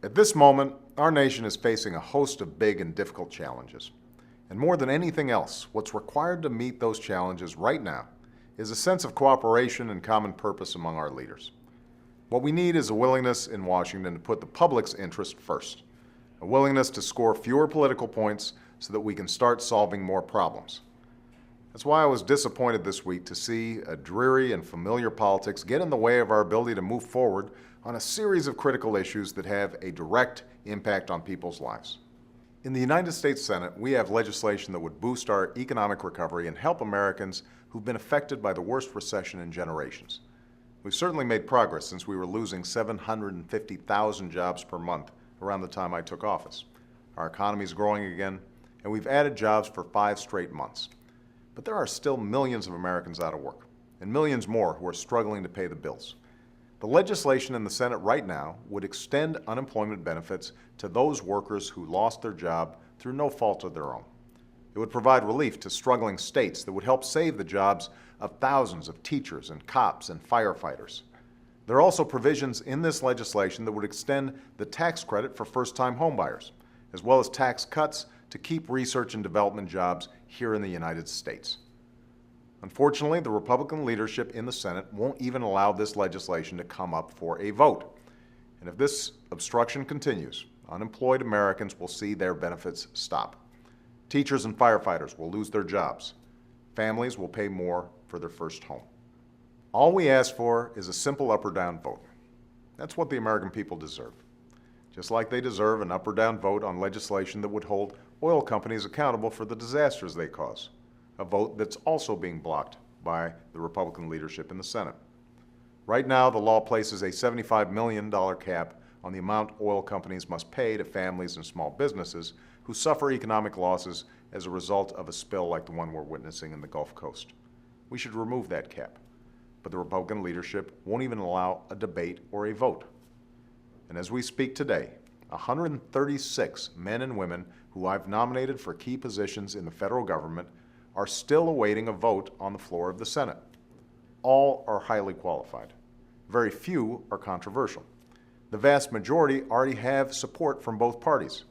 At this moment, our nation is facing a host of big and difficult challenges. And more than anything else, what's required to meet those challenges right now is a sense of cooperation and common purpose among our leaders. What we need is a willingness in Washington to put the public's interest first, a willingness to score fewer political points so that we can start solving more problems. That's why I was disappointed this week to see a dreary and familiar politics get in the way of our ability to move forward on a series of critical issues that have a direct impact on people's lives. In the United States Senate, we have legislation that would boost our economic recovery and help Americans who've been affected by the worst recession in generations. We've certainly made progress since we were losing 750,000 jobs per month around the time I took office. Our economy is growing again, and we've added jobs for 5 straight months. But there are still millions of Americans out of work, and millions more who are struggling to pay the bills. The legislation in the Senate right now would extend unemployment benefits to those workers who lost their job through no fault of their own. It would provide relief to struggling states that would help save the jobs of thousands of teachers and cops and firefighters. There are also provisions in this legislation that would extend the tax credit for first-time homebuyers, as well as tax cuts to keep research and development jobs here in the United States. Unfortunately, the Republican leadership in the Senate won't even allow this legislation to come up for a vote. And if this obstruction continues, unemployed Americans will see their benefits stop. Teachers and firefighters will lose their jobs. Families will pay more for their first home. All we ask for is a simple up or down vote. That's what the American people deserve. Just like they deserve an up or down vote on legislation that would hold oil companies accountable for the disasters they cause. A vote that's also being blocked by the Republican leadership in the Senate. Right now, the law places a $75 million cap on the amount oil companies must pay to families and small businesses who suffer economic losses as a result of a spill like the one we're witnessing in the Gulf Coast. We should remove that cap, but the Republican leadership won't even allow a debate or a vote. And as we speak today, 136 men and women who I've nominated for key positions in the federal government are still awaiting a vote on the floor of the Senate. All are highly qualified. Very few are controversial. The vast majority already have support from both parties,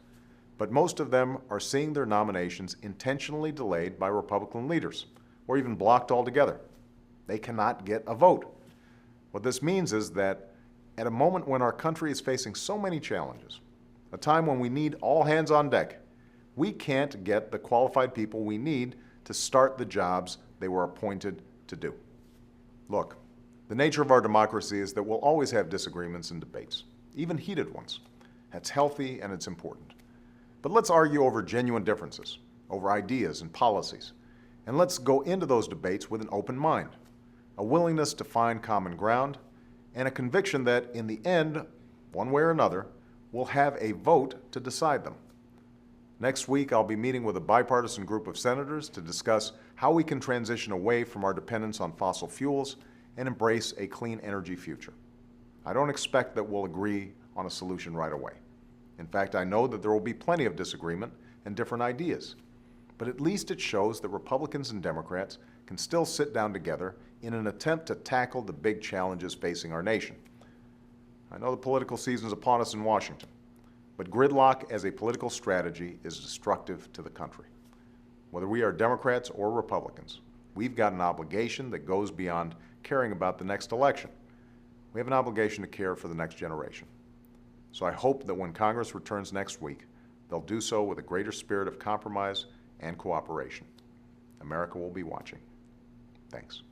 but most of them are seeing their nominations intentionally delayed by Republican leaders, or even blocked altogether. They cannot get a vote. What this means is that at a moment when our country is facing so many challenges, a time when we need all hands on deck, we can't get the qualified people we need to start the jobs they were appointed to do. Look, the nature of our democracy is that we'll always have disagreements and debates, even heated ones. That's healthy and it's important. But let's argue over genuine differences, over ideas and policies, and let's go into those debates with an open mind, a willingness to find common ground, and a conviction that in the end, one way or another, we'll have a vote to decide them. Next week, I'll be meeting with a bipartisan group of senators to discuss how we can transition away from our dependence on fossil fuels and embrace a clean energy future. I don't expect that we'll agree on a solution right away. In fact, I know that there will be plenty of disagreement and different ideas. But at least it shows that Republicans and Democrats can still sit down together in an attempt to tackle the big challenges facing our nation. I know the political season is upon us in Washington, but gridlock as a political strategy is destructive to the country. Whether we are Democrats or Republicans, we've got an obligation that goes beyond caring about the next election. We have an obligation to care for the next generation. So I hope that when Congress returns next week, they'll do so with a greater spirit of compromise and cooperation. America will be watching. Thanks.